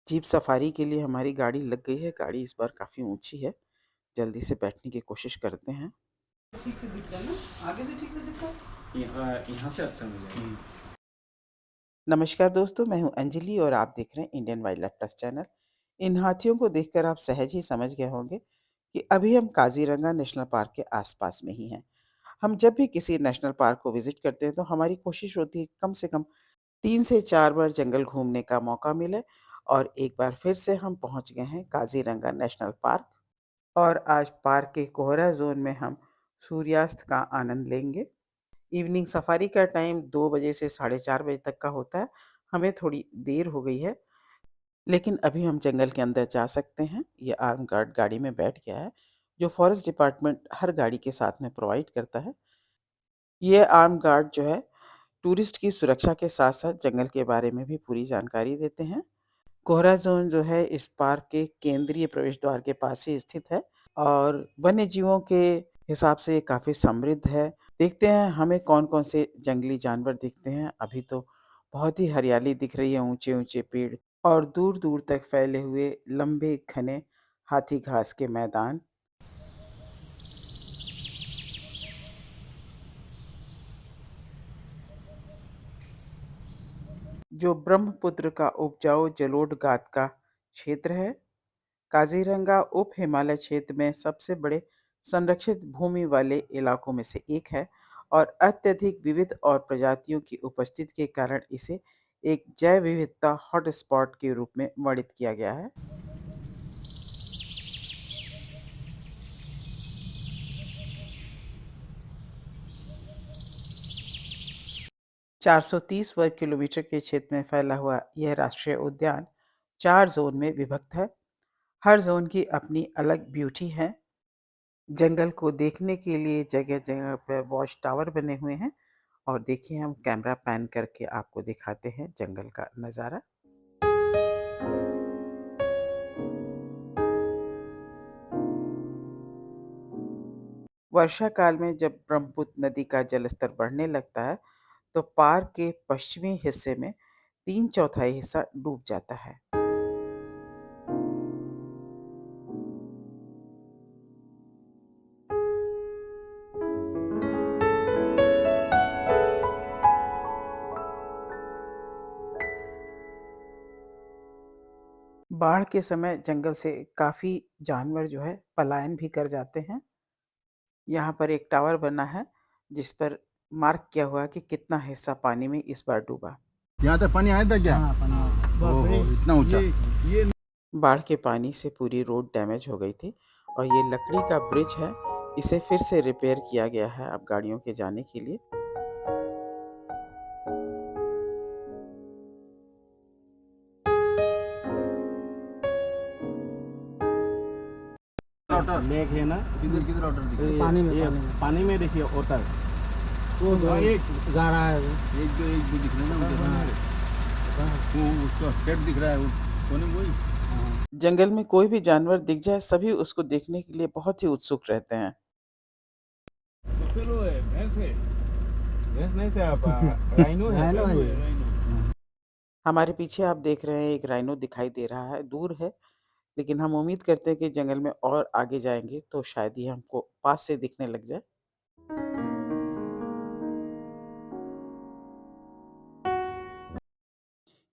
Jeep safari के लिए हमारी गाड़ी लग गई है। गाड़ी इस बार काफ़ी ऊँची है। जल्दी से बैठने की कोशिश करते हैं। ठीक से दिखता है ना? आगे से ठीक से दिखता है? यहाँ से अच्छा मिलेगा। नमस्कार दोस्तों, मैं हूं अंजलि और आप देख रहे हैं Indian wild life plus channel. इन हाथियों को देखकर आप सहज ही समझ गए होंगे कि अभी हम काजीरंगा नेशनल पार्क के आसपास में ही हैं। हम जब भी किसी नेशनल पार्क को विजिट करते हैं तो हमारी कोशिश होती है कम से कम 3 से 4 बार जंगल घूमने का मौका मिले। और एक बार फिर से हम पहुंच गए हैं काजीरंगा नेशनल पार्क। और आज पार्क के कोहरा जोन में हम सूर्यास्त का आनंद लेंगे। इवनिंग सफारी का टाइम 2 बजे से साढ़े 4 बजे तक का होता है। हमें थोड़ी देर हो गई है, लेकिन अभी हम जंगल के अंदर जा सकते हैं। ये आर्म गार्ड गाड़ी में बैठ गया है, जो फॉरेस्ट डिपार्टमेंट हर गाड़ी के साथ में प्रोवाइड करता है। ये आर्म गार्ड जो है टूरिस्ट की सुरक्षा के साथ साथ जंगल के बारे में भी पूरी जानकारी देते हैं। कोहरा जोन जो है इस पार्क के केंद्रीय प्रवेश द्वार के पास ही स्थित है और वन्य जीवों के हिसाब से ये काफ़ी समृद्ध है। देखते हैं हमें कौन-कौन से जंगली जानवर दिखते हैं। अभी तो बहुत ही हरियाली दिख रही है, ऊँचे-ऊँचे पेड़ और दूर-दूर तक फैले हुए लंबे घने हाथी घास के मैदान। जो ब्रह्मपुत्र का उपजाऊ जलोढ़ गाद का क्षेत्र है। काजीरंगा उप हिमालय क्षेत्र में सबसे बड़े संरक्षित भूमि वाले इलाकों में से एक है और अत्यधिक विविध और प्रजातियों की उपस्थिति के कारण इसे एक जैव विविधता हॉटस्पॉट के रूप में वर्णित किया गया है। 430 वर्ग किलोमीटर के क्षेत्र में फैला हुआ यह राष्ट्रीय उद्यान 4 जोन में विभक्त है। हर जोन की अपनी अलग ब्यूटी है। जंगल को देखने के लिए जगह-जगह पर वॉच टावर बने हुए हैं और देखिए हम कैमरा पैन करके आपको दिखाते हैं जंगल का नज़ारा। वर्षा काल में जब ब्रह्मपुत्र नदी का जलस्तर बढ़ने लगता है, तो पार्क के पश्चिमी हिस्से में 3/4 हिस्सा डूब जाता है। बाढ़ के समय जंगल से काफ़ी जानवर जो है पलायन भी कर जाते हैं। यहाँ पर एक टावर बना है, जिस पर मार्क किया हुआ है कि कितना हिस्सा पानी में इस बार डूबा। यहाँ तक पानी आया था क्या? हाँ, पानी आया था। ओहो, इतना ऊंचा। ये बाढ़ के पानी से पूरी रोड डैमेज हो गई थी और ये लकड़ी का ब्रिज है। इसे फिर से रिपेयर किया गया है अब गाड़ियों के जाने के लिए। ऑटर लेक है ना? किधर किधर ऑटर दिख रहा है? पानी में, पानी में देखिए ओटर वो हाँ, एक जा रहा है। एक दो दिख रहे हैं ना उधर। वो उसका हेड दिख रहा है, वो कौन है? वही। जंगल में कोई भी जानवर दिख जाए सभी उसको देखने के लिए बहुत ही उत्सुक रहते हैं। तो फिर वो है भैंस नहीं से आप राइनो है, राइनो है ये। राइनो। हमारे पीछे आप देख रहे हैं एक राइनो दिखाई दे रहा है, दूर है, लेकिन हम उम्मीद करते हैं कि जंगल में और आगे जाएंगे तो शायद ये हमको पास से दिखने लग जाए।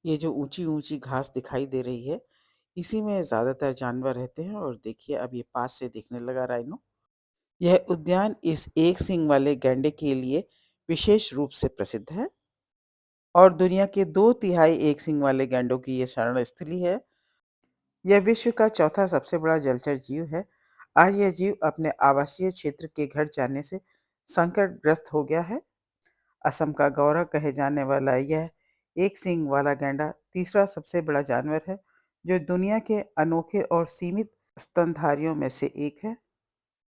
ये जो ऊंची ऊंची घास दिखाई दे रही है, इसी में ज्यादातर जानवर रहते हैं और देखिए अब ये पास से दिखने लगा राइनो। यह उद्यान इस एक सींग वाले गैंडे के लिए विशेष रूप से प्रसिद्ध है और दुनिया के 2/3 एक सींग वाले गैंडों की ये शरण स्थली है। यह विश्व का चौथा सबसे बड़ा जलचर जीव है। आज यह जीव अपने आवासीय क्षेत्र के घट जाने से संकटग्रस्त हो गया है। असम का गौरव कहे जाने वाला यह एक सींग वाला गैंडा तीसरा सबसे बड़ा जानवर है, जो दुनिया के अनोखे और सीमित स्तनधारियों में से एक है।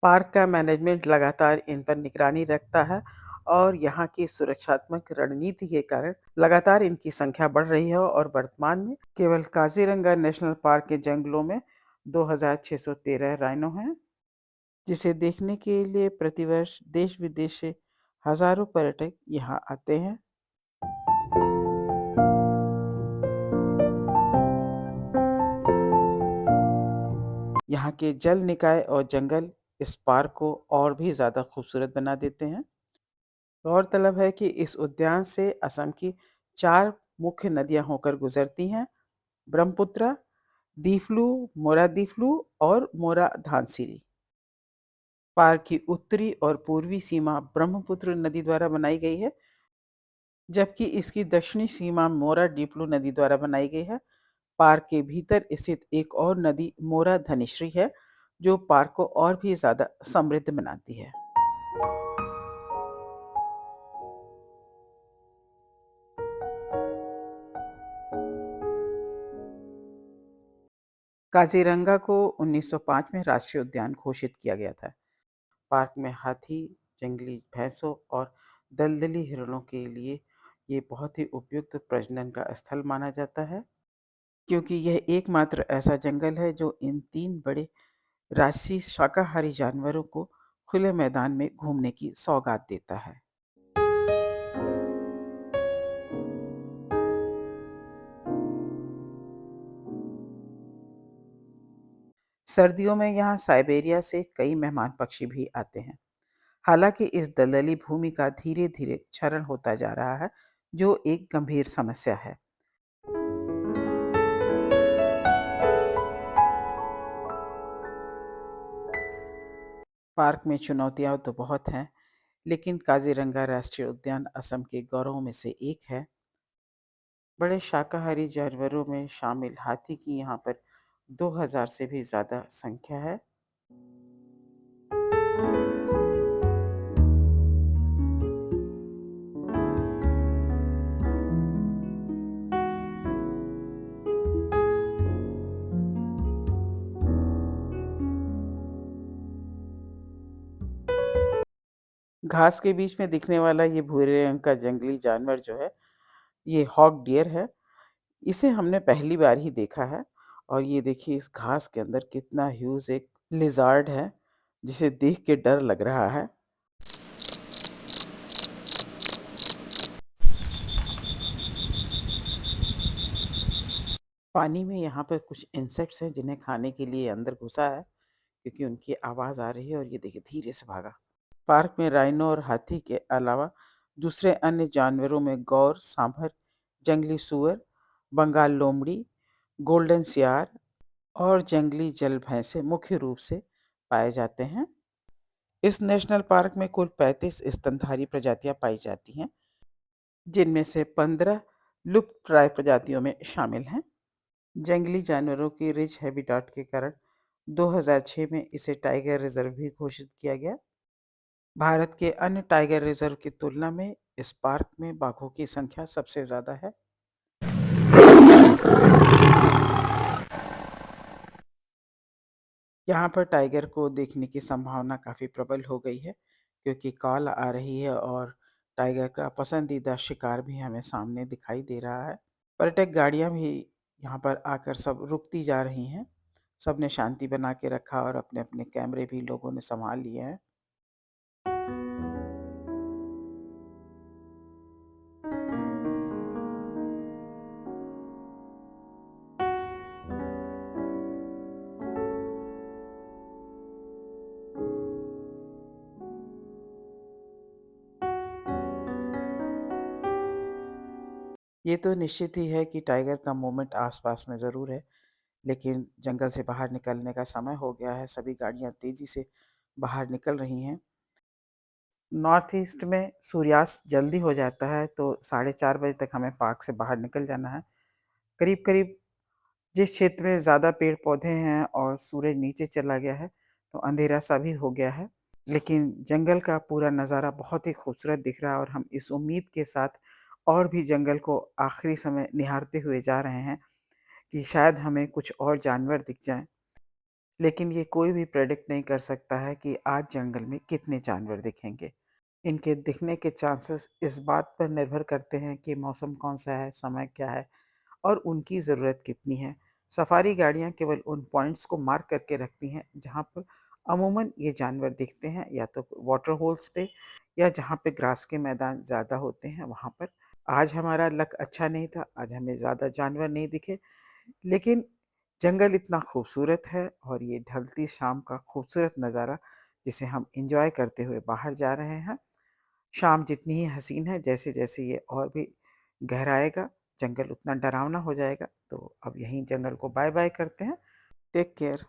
पार्क का मैनेजमेंट लगातार इन पर निगरानी रखता है और यहाँ की सुरक्षात्मक रणनीति के कारण लगातार इनकी संख्या बढ़ रही है और वर्तमान में केवल काजीरंगा नेशनल पार्क के जंगलों में 2613 राइनो हैं, जिसे देखने के लिए प्रतिवर्ष देश विदेश से हजारों पर्यटक यहाँ आते हैं। यहाँ के जल निकाय और जंगल इस पार्क को और भी ज़्यादा खूबसूरत बना देते हैं। गौरतलब है कि इस उद्यान से असम की 4 मुख्य नदियाँ होकर गुजरती हैं, ब्रह्मपुत्र, दीफलू, मोरा दीफलू और मोरा धानसिरी। पार्क की उत्तरी और पूर्वी सीमा ब्रह्मपुत्र नदी द्वारा बनाई गई है, जबकि इसकी दक्षिणी सीमा मोरा डीपलू नदी द्वारा बनाई गई है। पार्क के भीतर स्थित एक और नदी मोरा धनेश्री है, जो पार्क को और भी ज़्यादा समृद्ध बनाती है। काजीरंगा को 1905 में राष्ट्रीय उद्यान घोषित किया गया था। पार्क में हाथी, जंगली भैंसों और दलदली हिरणों के लिए ये बहुत ही उपयुक्त प्रजनन का स्थल माना जाता है, क्योंकि यह एकमात्र ऐसा जंगल है जो इन 3 बड़े राजसी शाकाहारी जानवरों को खुले मैदान में घूमने की सौगात देता है। सर्दियों में यहाँ साइबेरिया से कई मेहमान पक्षी भी आते हैं। हालांकि इस दलदली भूमि का धीरे-धीरे क्षरण होता जा रहा है, जो एक गंभीर समस्या है। पार्क में चुनौतियां तो बहुत हैं, लेकिन काजीरंगा राष्ट्रीय उद्यान असम के गौरव में से एक है। बड़े शाकाहारी जानवरों में शामिल हाथी की यहाँ पर 2000 से भी ज़्यादा संख्या है। घास के बीच में दिखने वाला ये भूरे रंग का जंगली जानवर जो है, ये हॉग डियर है। इसे हमने पहली बार ही देखा है और ये देखिए इस घास के अंदर कितना ह्यूज एक लिज़ार्ड है, जिसे देख के डर लग रहा है। पानी में यहाँ पर कुछ इंसेक्ट्स हैं जिन्हें खाने के लिए अंदर घुसा है, क्योंकि उनकी आवाज़ आ रही है और ये देखिए धीरे से भागा। पार्क में राइनो और हाथी के अलावा दूसरे अन्य जानवरों में गौर, सांभर, जंगली सूअर, बंगाल लोमड़ी, गोल्डन सियार और जंगली जल भैंसे मुख्य रूप से पाए जाते हैं। इस नेशनल पार्क में कुल 35 स्तनधारी प्रजातियां पाई जाती हैं, जिनमें से 15 लुप्तप्राय प्रजातियों में शामिल हैं। जंगली जानवरों की रिच हैबिटाट के कारण 2006 में इसे टाइगर रिजर्व भी घोषित किया गया। भारत के अन्य टाइगर रिजर्व की तुलना में इस पार्क में बाघों की संख्या सबसे ज़्यादा है। यहाँ पर टाइगर को देखने की संभावना काफ़ी प्रबल हो गई है, क्योंकि कॉल आ रही है और टाइगर का पसंदीदा शिकार भी हमें सामने दिखाई दे रहा है। पर्यटक गाड़ियाँ भी यहाँ पर आकर सब रुकती जा रही हैं। सबने शांति बना के रखा और अपने-अपने कैमरे भी लोगों ने सँभाल लिए हैं। ये तो निश्चित ही है कि टाइगर का मूवमेंट आस-पास में ज़रूर है, लेकिन जंगल से बाहर निकलने का समय हो गया है। सभी गाड़ियाँ तेज़ी से बाहर निकल रही हैं। नॉर्थ ईस्ट में सूर्यास्त जल्दी हो जाता है, तो साढ़े 4 बजे तक हमें पार्क से बाहर निकल जाना है। करीब-करीब जिस क्षेत्र में ज़्यादा पेड़-पौधे हैं और सूरज नीचे चला गया है, तो अंधेरा-सा भी हो गया है। लेकिन जंगल का पूरा नज़ारा बहुत ही खूबसूरत दिख रहा है और हम इस उम्मीद के साथ और भी जंगल को आखिरी समय निहारते हुए जा रहे हैं कि शायद हमें कुछ और जानवर दिख जाएँ। लेकिन ये कोई भी प्रेडिक्ट नहीं कर सकता है कि आज जंगल में कितने जानवर दिखेंगे। इनके दिखने के चांसेस इस बात पर निर्भर करते हैं कि मौसम कौन-सा है, समय क्या है और उनकी ज़रूरत कितनी है। सफारी गाड़ियाँ केवल उन पॉइंट्स को मार्क करके रखती हैं जहाँ पर अमूमन ये जानवर दिखते हैं, या तो वाटर होल्स पे या जहाँ पे ग्रास के मैदान ज़्यादा होते हैं वहाँ पर। आज हमारा लक अच्छा नहीं था, आज हमें ज़्यादा जानवर नहीं दिखे, लेकिन जंगल इतना खूबसूरत है और ये ढलती शाम का खूबसूरत नज़ारा जिसे हम एंजॉय करते हुए बाहर जा रहे हैं। शाम जितनी ही हसीन है, जैसे-जैसे ये और भी गहराएगा, जंगल उतना डरावना हो जाएगा। तो अब यहीं जंगल को बाय-बाय करते हैं। Take care.